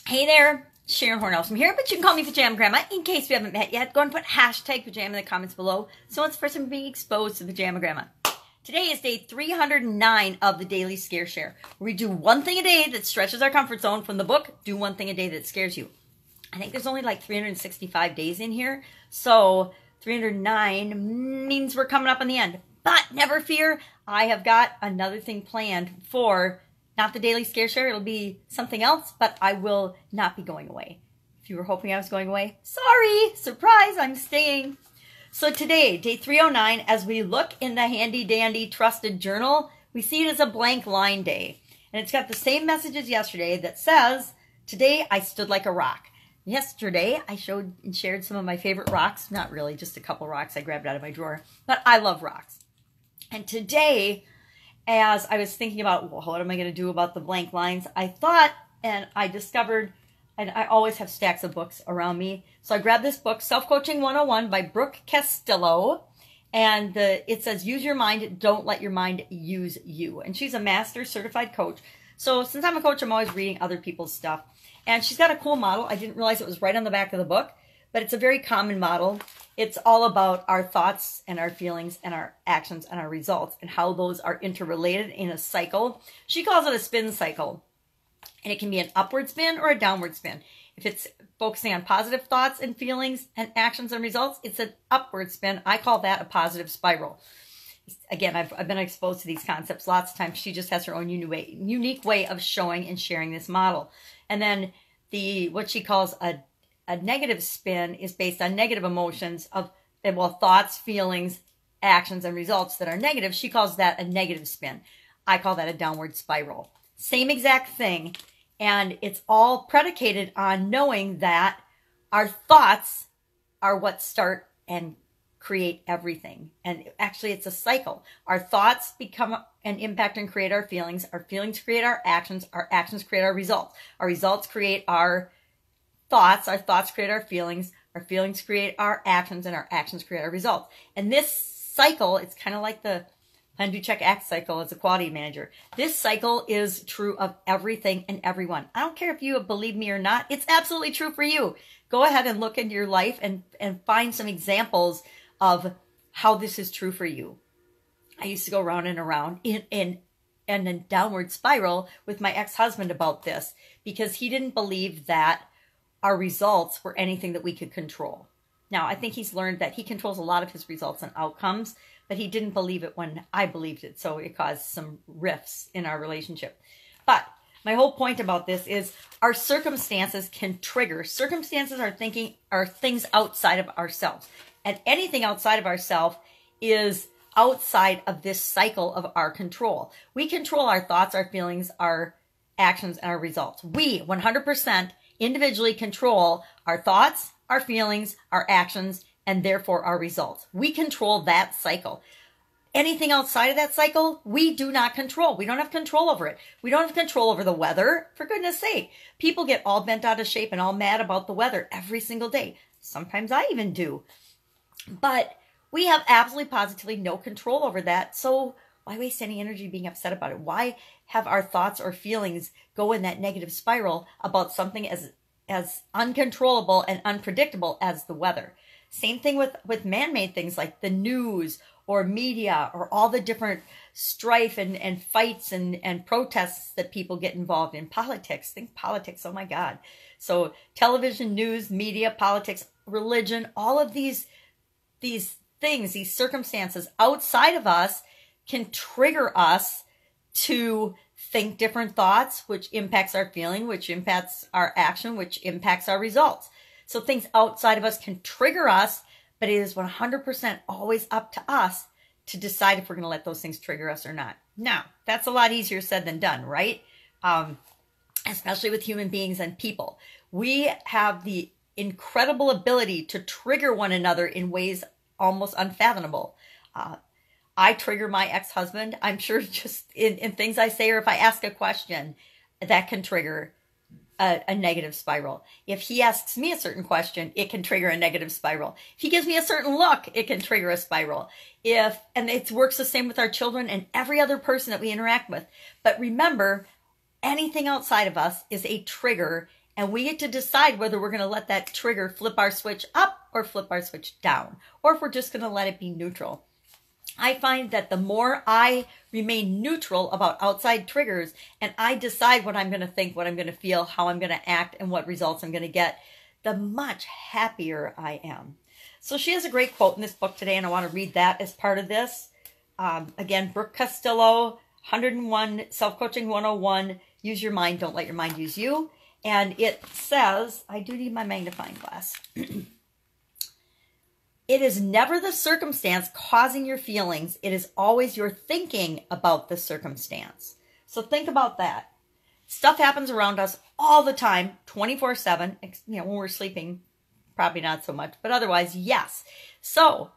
Hey there, Sharon Horne-Ellstrom here, but you can call me Pajama Grandma. In case we haven't met yet, go and put hashtag pajama in the comments below so it's the first time being exposed to Pajama Grandma. Today is day 309 of the Daily Scare Share, where we do one thing a day that stretches our comfort zone from the book, Do One Thing a Day That Scares You. I think there's only like 365 days in here, so 309 means we're coming up on the end. But never fear, I have got another thing planned for not the Daily Scare Share. It'll be something else, but I will not be going away. If you were hoping I was going away, sorry, surprise, I'm staying. So today, day 309, as we look in the handy dandy trusted journal, we see it as a blank line day. And it's got the same message as yesterday that says, today I stood like a rock. Yesterday, I showed and shared some of my favorite rocks. Not really, just a couple rocks I grabbed out of my drawer. But I love rocks. And today, as I was thinking about, well, what am I going to do about the blank lines? I thought, and I discovered, and I always have stacks of books around me. So I grabbed this book, Self-Coaching 101 by Brooke Castillo. And it says, use your mind, don't let your mind use you. And she's a master certified coach. So since I'm a coach, I'm always reading other people's stuff. And she's got a cool model. I didn't realize it was right on the back of the book, but it's a very common model. It's all about our thoughts and our feelings and our actions and our results and how those are interrelated in a cycle. She calls it a spin cycle. And it can be an upward spin or a downward spin. If it's focusing on positive thoughts and feelings and actions and results, it's an upward spin. I call that a positive spiral. Again, I've been exposed to these concepts lots of times. She just has her own unique way of showing and sharing this model. And then what she calls a negative spin is based on negative emotions of, well, thoughts, feelings, actions, and results that are negative. She calls that a negative spin. I call that a downward spiral. Same exact thing. And it's all predicated on knowing that our thoughts are what start and create everything. And actually, it's a cycle. Our thoughts become an impact and create our feelings create our actions create our results create our thoughts create our feelings create our actions, and our actions create our results. And this cycle, it's kind of like the plan, do, check, act cycle as a quality manager. This cycle is true of everything and everyone. I don't care if you believe me or not. It's absolutely true for you. Go ahead and look into your life and find some examples of how this is true for you. I used to go round and around in a downward spiral with my ex-husband about this because he didn't believe that our results were anything that we could control. Now, I think he's learned that he controls a lot of his results and outcomes, but he didn't believe it when I believed it, so it caused some rifts in our relationship. But my whole point about this is our circumstances can trigger. Circumstances are things outside of ourselves. And anything outside of ourselves is outside of this cycle of our control. We control our thoughts, our feelings, our actions, and our results. We 100% individually control our thoughts, our feelings, our actions, and therefore our results. We control that cycle. Anything outside of that cycle, we do not control. We don't have control over it. We don't have control over the weather. For goodness sake, people get all bent out of shape and all mad about the weather every single day. Sometimes I even do. But we have absolutely positively no control over that. So why waste any energy being upset about it? Why have our thoughts or feelings go in that negative spiral about something as uncontrollable and unpredictable as the weather? Same thing with man-made things like the news or media or all the different strife and fights and protests that people get involved in. Politics, think politics, oh my God. So television, news, media, politics, religion, all of these things, these circumstances outside of us can trigger us to think different thoughts, which impacts our feeling, which impacts our action, which impacts our results. So things outside of us can trigger us, but it is 100% always up to us to decide if we're going to let those things trigger us or not. Now, that's a lot easier said than done, right? Especially with human beings and people. We have the incredible ability to trigger one another in ways almost unfathomable. I trigger my ex-husband. I'm sure just in things I say or if I ask a question, that can trigger a negative spiral. If he asks me a certain question, it can trigger a negative spiral. If he gives me a certain look, it can trigger a spiral. And it works the same with our children and every other person that we interact with. But remember, anything outside of us is a trigger, And we get to decide whether we're going to let that trigger flip our switch up or flip our switch down, or if we're just going to let it be neutral. I find that the more I remain neutral about outside triggers and I decide what I'm going to think, what I'm going to feel, how I'm going to act, and what results I'm going to get, the much happier I am. So she has a great quote in this book today, and I want to read that as part of this. Again, Brooke Castillo, 101 Self-Coaching 101, use your mind, don't let your mind use you. And it says, I do need my magnifying glass. It is never the circumstance causing your feelings. It is always your thinking about the circumstance. So think about that. Stuff happens around us all the time, 24/7. You know, when we're sleeping, probably not so much, but otherwise, yes. So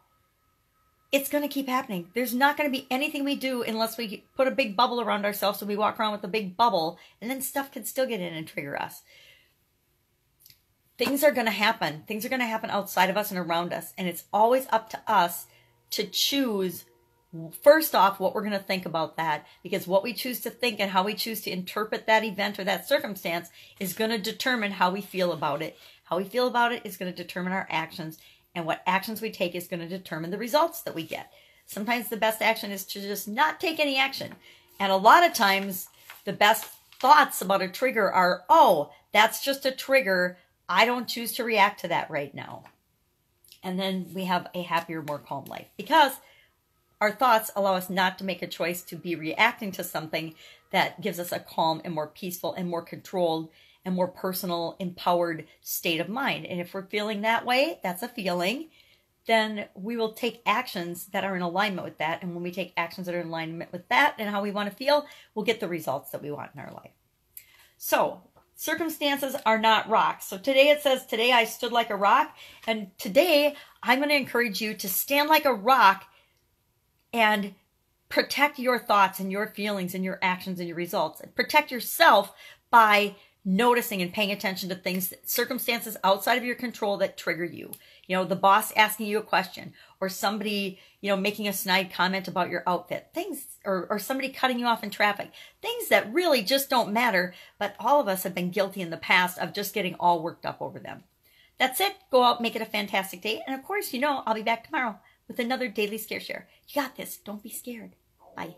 it's going to keep happening. There's not going to be anything we do unless we put a big bubble around ourselves, so we walk around with a big bubble, and then stuff can still get in and trigger us. Things are going to happen. Things are going to happen outside of us and around us, and it's always up to us to choose, first off, what we're going to think about that, because what we choose to think and how we choose to interpret that event or that circumstance is going to determine how we feel about it. How we feel about it is going to determine our actions, and what actions we take is going to determine the results that we get. Sometimes the best action is to just not take any action. And a lot of times the best thoughts about a trigger are, oh, that's just a trigger. I don't choose to react to that right now. And then we have a happier, more calm life, because our thoughts allow us not to make a choice to be reacting to something that gives us a calm and more peaceful and more controlled and more personal, empowered state of mind. And if we're feeling that way, that's a feeling, then we will take actions that are in alignment with that. And when we take actions that are in alignment with that and how we want to feel, we'll get the results that we want in our life. So circumstances are not rocks. So today it says, today I stood like a rock. And today I'm going to encourage you to stand like a rock and protect your thoughts and your feelings and your actions and your results. And protect yourself by noticing and paying attention to things, circumstances outside of your control that trigger you. You know, the boss asking you a question, or somebody, you know, making a snide comment about your outfit, things, or somebody cutting you off in traffic, things that really just don't matter. But all of us have been guilty in the past of just getting all worked up over them. That's it. Go out, make it a fantastic day. And of course, you know, I'll be back tomorrow with another Daily Scare Share. You got this. Don't be scared. Bye.